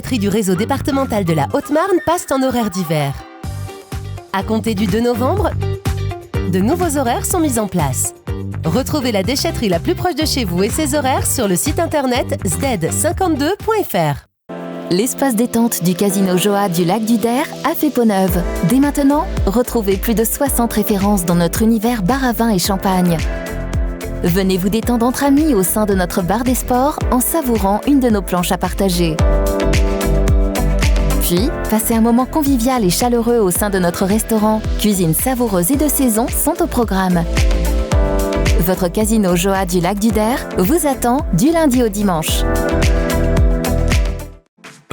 déchetteries du réseau départemental de la Haute-Marne passent en horaire d'hiver. À compter du 2 novembre, de nouveaux horaires sont mis en place. Retrouvez la déchetterie la plus proche de chez vous et ses horaires sur le site internet zded52.fr. L'espace détente du Casino Joa du Lac du Der a fait peau neuve. Dès maintenant, retrouvez plus de 60 références dans notre univers bar à vin et champagne. Venez vous détendre entre amis au sein de notre bar des sports en savourant une de nos planches à partager. Puis, passez un moment convivial et chaleureux au sein de notre restaurant. Cuisine savoureuse et de saison sont au programme. Votre Casino Joa du Lac du Der vous attend du lundi au dimanche.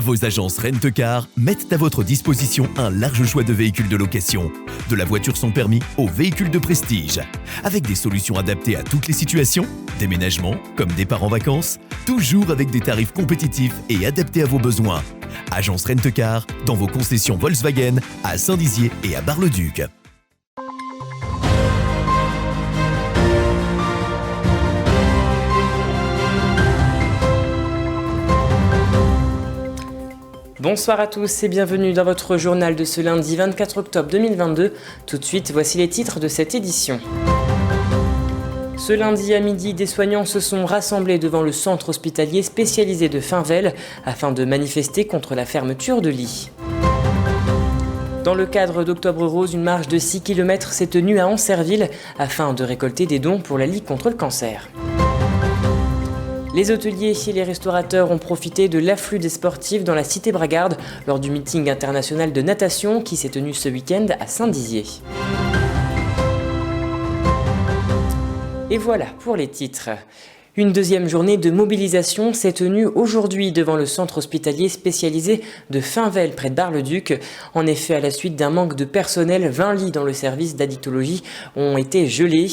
Vos agences Rent-A-Car mettent à votre disposition un large choix de véhicules de location. De la voiture sans permis aux véhicules de prestige. Avec des solutions adaptées à toutes les situations, déménagement comme départ en vacances, toujours avec des tarifs compétitifs et adaptés à vos besoins. Agence Rent-A-Car dans vos concessions Volkswagen à Saint-Dizier et à Bar-le-Duc. Bonsoir à tous et bienvenue dans votre journal de ce lundi 24 octobre 2022. Tout de suite, voici les titres de cette édition. Ce lundi à midi, des soignants se sont rassemblés devant le centre hospitalier spécialisé de Finvel afin de manifester contre la fermeture de lits. Dans le cadre d'Octobre Rose, une marche de 6 km s'est tenue à Ancerville afin de récolter des dons pour la Ligue contre le cancer. Les hôteliers et les restaurateurs ont profité de l'afflux des sportifs dans la cité bragarde lors du meeting international de natation qui s'est tenu ce week-end à Saint-Dizier. Et voilà pour les titres. Une deuxième journée de mobilisation s'est tenue aujourd'hui devant le centre hospitalier spécialisé de Finvel près de Bar-le-Duc. En effet, à la suite d'un manque de personnel, 20 lits dans le service d'addictologie ont été gelés.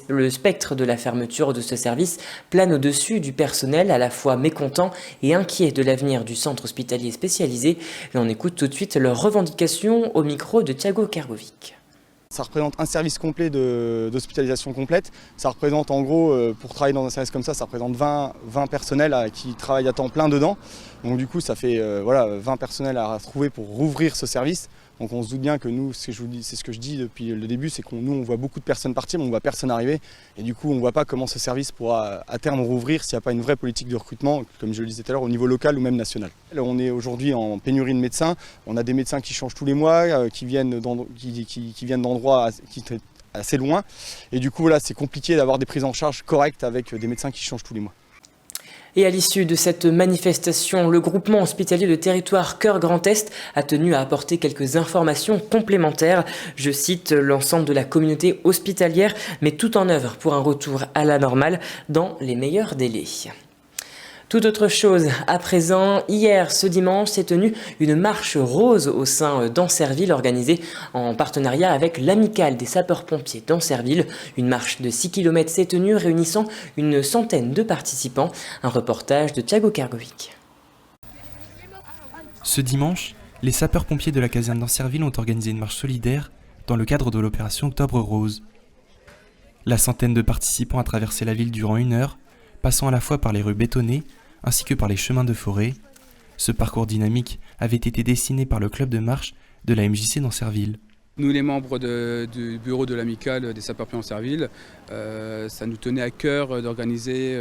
Le spectre de la fermeture de ce service plane au-dessus du personnel, à la fois mécontent et inquiet de l'avenir du centre hospitalier spécialisé. Et on écoute tout de suite leurs revendications au micro de Thiago Kergovic. Ça représente un service complet d'hospitalisation complète. Ça représente en gros, pour travailler dans un service comme ça représente 20 personnels qui travaillent à temps plein dedans. Donc du coup, ça fait 20 personnels à trouver pour rouvrir ce service. Donc on se doute bien que nous, c'est ce que je dis depuis le début, c'est qu'on voit beaucoup de personnes partir, mais on ne voit personne arriver. Et du coup, on ne voit pas comment ce service pourra à terme rouvrir s'il n'y a pas une vraie politique de recrutement, comme je le disais tout à l'heure, au niveau local ou même national. Là, on est aujourd'hui en pénurie de médecins. On a des médecins qui changent tous les mois, qui viennent d'endroits assez loin. Et du coup, là, c'est compliqué d'avoir des prises en charge correctes avec des médecins qui changent tous les mois. Et à l'issue de cette manifestation, le groupement hospitalier de territoire Cœur Grand Est a tenu à apporter quelques informations complémentaires. Je cite: l'ensemble de la communauté hospitalière met tout en œuvre pour un retour à la normale dans les meilleurs délais. Tout autre chose, à présent, hier, ce dimanche, s'est tenue une marche rose au sein d'Ancerville, organisée en partenariat avec l'Amicale des sapeurs-pompiers d'Ancerville. Une marche de 6 km s'est tenue, réunissant une centaine de participants. Un reportage de Thiago Kergovic. Ce dimanche, les sapeurs-pompiers de la caserne d'Ancerville ont organisé une marche solidaire dans le cadre de l'opération Octobre Rose. La centaine de participants a traversé la ville durant 1 heure, passant à la fois par les rues bétonnées, ainsi que par les chemins de forêt. Ce parcours dynamique avait été dessiné par le club de marche de la MJC d'Ancerville. Nous, les membres du bureau de l'Amicale des sapeurs-pompiers d'Ancerville, ça nous tenait à cœur d'organiser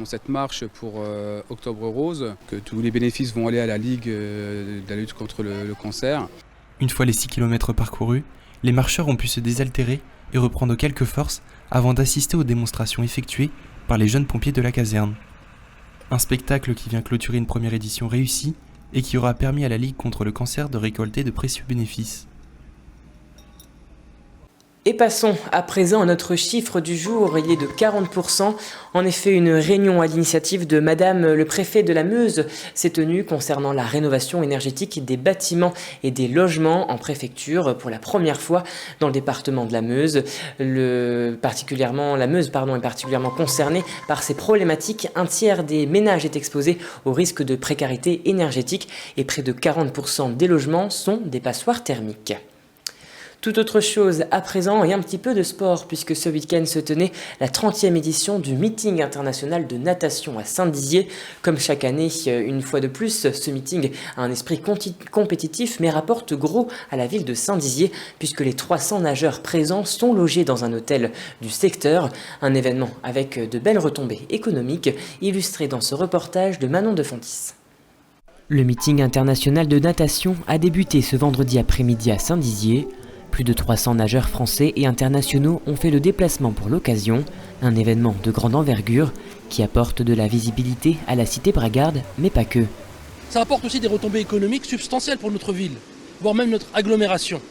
cette marche pour Octobre Rose, que tous les bénéfices vont aller à la Ligue de la lutte contre le cancer. Une fois les 6 km parcourus, les marcheurs ont pu se désaltérer et reprendre quelques forces avant d'assister aux démonstrations effectuées par les jeunes pompiers de la caserne. Un spectacle qui vient clôturer une première édition réussie et qui aura permis à la Ligue contre le cancer de récolter de précieux bénéfices. Et passons à présent à notre chiffre du jour, il est de 40%. En effet, une réunion à l'initiative de Madame le préfet de la Meuse s'est tenue concernant la rénovation énergétique des bâtiments et des logements en préfecture pour la première fois dans le département de la Meuse. La Meuse est particulièrement concernée par ces problématiques. Un tiers des ménages est exposé au risque de précarité énergétique et près de 40% des logements sont des passoires thermiques. Tout autre chose à présent et un petit peu de sport puisque ce week-end se tenait la 30e édition du meeting international de natation à Saint-Dizier. Comme chaque année, une fois de plus, ce meeting a un esprit compétitif mais rapporte gros à la ville de Saint-Dizier puisque les 300 nageurs présents sont logés dans un hôtel du secteur. Un événement avec de belles retombées économiques illustrées dans ce reportage de Manon de Fontis. Le meeting international de natation a débuté ce vendredi après-midi à Saint-Dizier. Plus de 300 nageurs français et internationaux ont fait le déplacement pour l'occasion, un événement de grande envergure qui apporte de la visibilité à la cité bragarde, mais pas que. Ça apporte aussi des retombées économiques substantielles pour notre ville, voire même notre agglomération.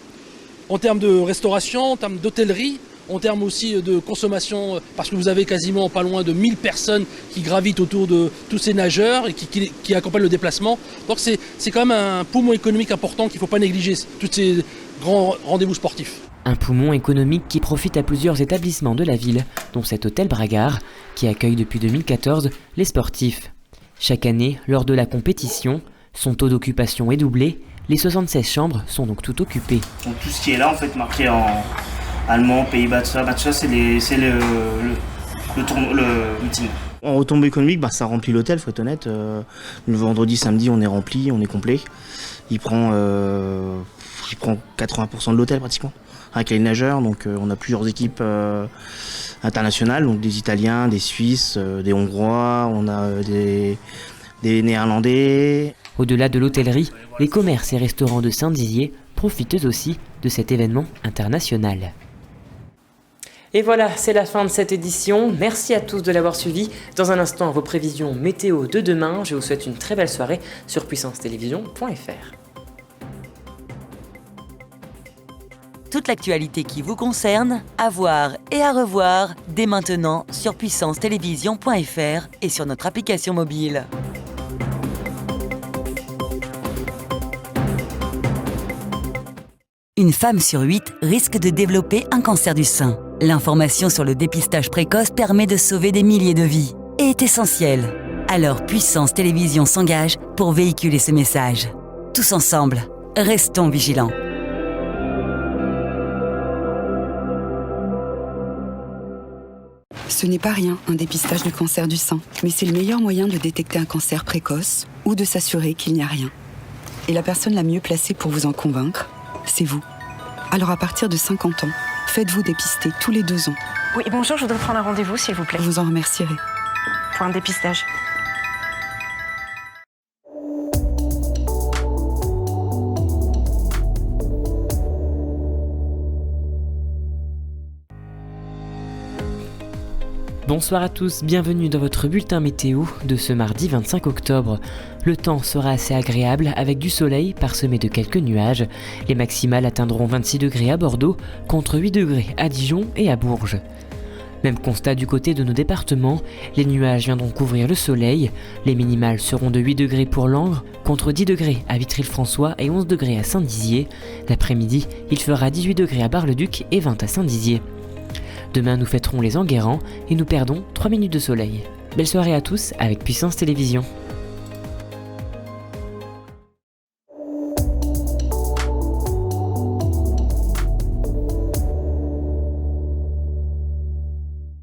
En termes de restauration, en termes d'hôtellerie, en termes aussi de consommation, parce que vous avez quasiment pas loin de 1000 personnes qui gravitent autour de tous ces nageurs et qui accompagnent le déplacement. Donc c'est quand même un poumon économique important qu'il ne faut pas négliger, tous ces grands rendez-vous sportifs. Un poumon économique qui profite à plusieurs établissements de la ville, dont cet hôtel Bragard, qui accueille depuis 2014 les sportifs. Chaque année, lors de la compétition, son taux d'occupation est doublé, les 76 chambres sont donc toutes occupées. Donc tout ce qui est là, en fait, marqué en allemand, Pays-Bas, tout ça, c'est le meeting. En retombée économique, ça remplit l'hôtel, faut être honnête. Le vendredi, samedi, on est rempli, on est complet. Il prend 80% de l'hôtel pratiquement, avec les nageurs. Donc on a plusieurs équipes internationales, donc des Italiens, des Suisses, des Hongrois, on a des Néerlandais. Au-delà de l'hôtellerie, les commerces et restaurants de Saint-Dizier profitent eux aussi de cet événement international. Et voilà, c'est la fin de cette édition. Merci à tous de l'avoir suivi. Dans un instant, vos prévisions météo de demain. Je vous souhaite une très belle soirée sur puissancetélévision.fr. Toute l'actualité qui vous concerne, à voir et à revoir dès maintenant sur puissancetélévision.fr et sur notre application mobile. Une femme sur 8 risque de développer un cancer du sein. L'information sur le dépistage précoce permet de sauver des milliers de vies et est essentielle. Alors Puissance Télévision s'engage pour véhiculer ce message. Tous ensemble, restons vigilants. Ce n'est pas rien, un dépistage du cancer du sein, mais c'est le meilleur moyen de détecter un cancer précoce ou de s'assurer qu'il n'y a rien. Et la personne la mieux placée pour vous en convaincre, c'est vous. Alors à partir de 50 ans, faites-vous dépister tous les 2 ans. Oui, bonjour, je voudrais prendre un rendez-vous, s'il vous plaît. Je vous en remercierai. Pour un dépistage. Bonsoir à tous, bienvenue dans votre bulletin météo de ce mardi 25 octobre. Le temps sera assez agréable avec du soleil parsemé de quelques nuages. Les maximales atteindront 26 degrés à Bordeaux contre 8 degrés à Dijon et à Bourges. Même constat du côté de nos départements, les nuages viendront couvrir le soleil. Les minimales seront de 8 degrés pour Langres contre 10 degrés à Vitry-le-François et 11 degrés à Saint-Dizier. L'après-midi, il fera 18 degrés à Bar-le-Duc et 20 à Saint-Dizier. Demain, nous fêterons les Enguerrands et nous perdons 3 minutes de soleil. Belle soirée à tous avec Puissance Télévision.